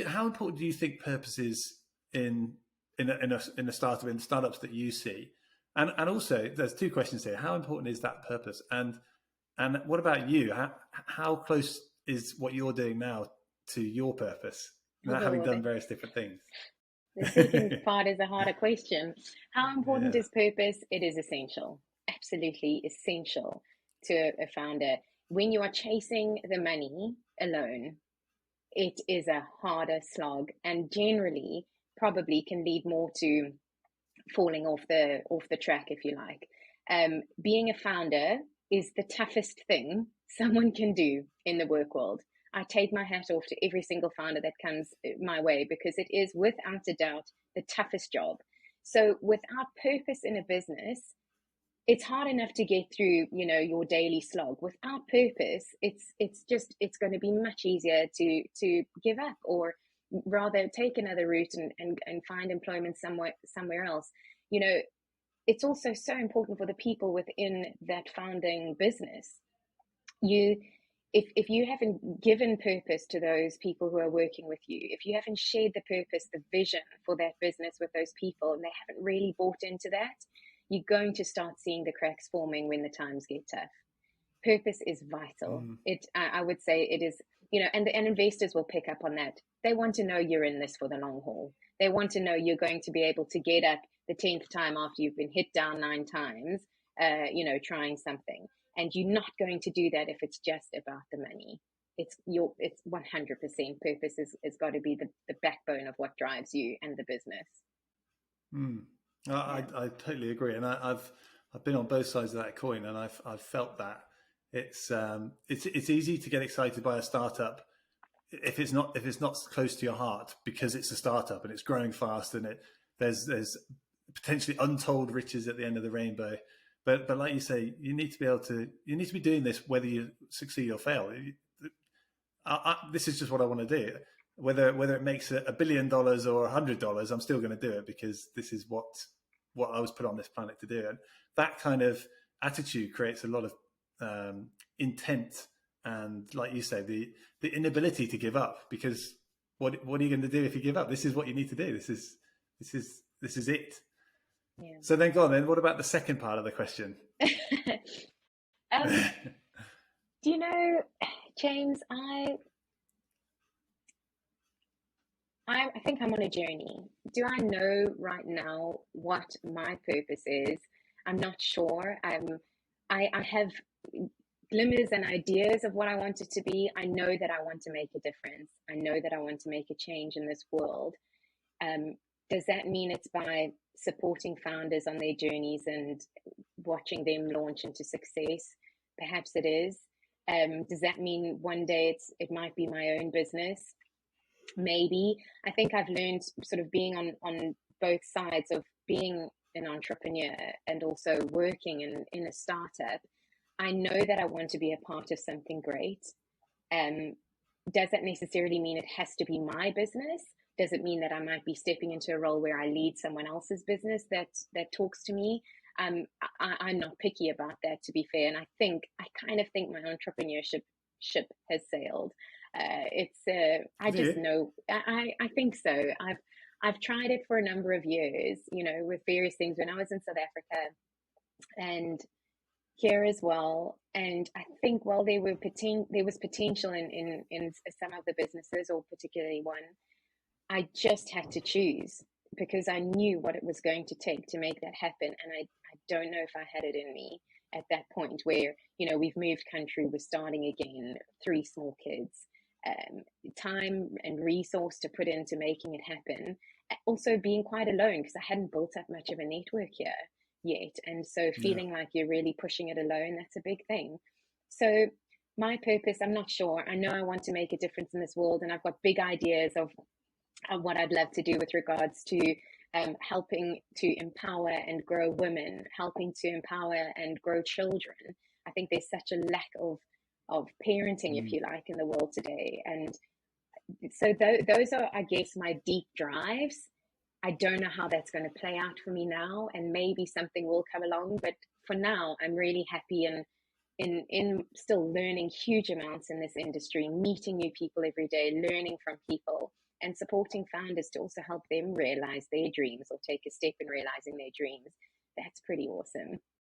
how important do you think purpose is in a startup, in startups that you see? And also, there's two questions here. How important is that purpose? And what about you? How close is what you're doing now to your purpose, having done various different things? The second part is a harder question. How important Yeah. is purpose? It is essential, absolutely essential to a founder. When you are chasing the money alone, it is a harder slog, and generally probably can lead more to falling off the track, if you like. Being a founder is the toughest thing someone can do in the work world. I take my hat off to every single founder that comes my way, because it is without a doubt the toughest job. So without purpose in a business, it's hard enough to get through, your daily slog. Without purpose, it's going to be much easier to give up, or rather take another route and find employment somewhere else. It's also so important for the people within that founding business. If you haven't given purpose to those people who are working with you, if you haven't shared the purpose, the vision for that business with those people, and they haven't really bought into that, you're going to start seeing the cracks forming when the times get tough. Purpose is vital. I would say it is, and investors will pick up on that. They want to know you're in this for the long haul. They want to know you're going to be able to get up the 10th time after you've been hit down 9 times, trying something. And you're not going to do that if it's just about the money. It's 100% purpose is got to be the backbone of what drives you and the business. I totally agree, and I've been on both sides of that coin, and I've felt that it's easy to get excited by a startup if it's not close to your heart, because it's a startup and it's growing fast, and there's potentially untold riches at the end of the rainbow. But like you say, you need to be doing this whether you succeed or fail. This is just what I want to do. Whether it makes $1 billion or $100, I'm still going to do it, because this is what I was put on this planet to do. And that kind of attitude creates a lot of intent, and, like you say, the inability to give up. Because what are you going to do if you give up? This is what you need to do. This is it. Yeah. So then, go on. Then, what about the second part of the question? James, I think I'm on a journey. Do I know right now what my purpose is? I'm not sure. I have glimmers and ideas of what I want it to be. I know that I want to make a difference. I know that I want to make a change in this world. Does that mean it's by supporting founders on their journeys and watching them launch into success? Perhaps it is. Does that mean one day it might be my own business? Maybe. I think I've learned, sort of being on both sides of being an entrepreneur and also working in a startup. I know that I want to be a part of something great. Does that necessarily mean it has to be my business? Does it mean that I might be stepping into a role where I lead someone else's business that talks to me? I'm not picky about that, to be fair. And I kind of think my entrepreneurship ship has sailed. I just know. I think so. I've tried it for a number of years, with various things when I was in South Africa and here as well. And I think there was potential in some of the businesses, or particularly one. I just had to choose, because I knew what it was going to take to make that happen. And I don't know if I had it in me at that point where, we've moved country, we're starting again, 3 small kids, time and resource to put into making it happen. Also being quite alone, because I hadn't built up much of a network here yet. And so feeling like you're really pushing it alone, that's a big thing. So my purpose, I'm not sure. I know I want to make a difference in this world, and I've got big ideas of what I'd love to do with regards to helping to empower and grow women, helping to empower and grow children. I think there's such a lack of parenting, if you like, in the world today. And so those are, I guess, my deep drives. I don't know how that's going to play out for me now, and maybe something will come along. But for now, I'm really happy in still learning huge amounts in this industry, meeting new people every day, learning from people, and supporting founders to also help them realize their dreams or take a step in realizing their dreams. That's pretty awesome.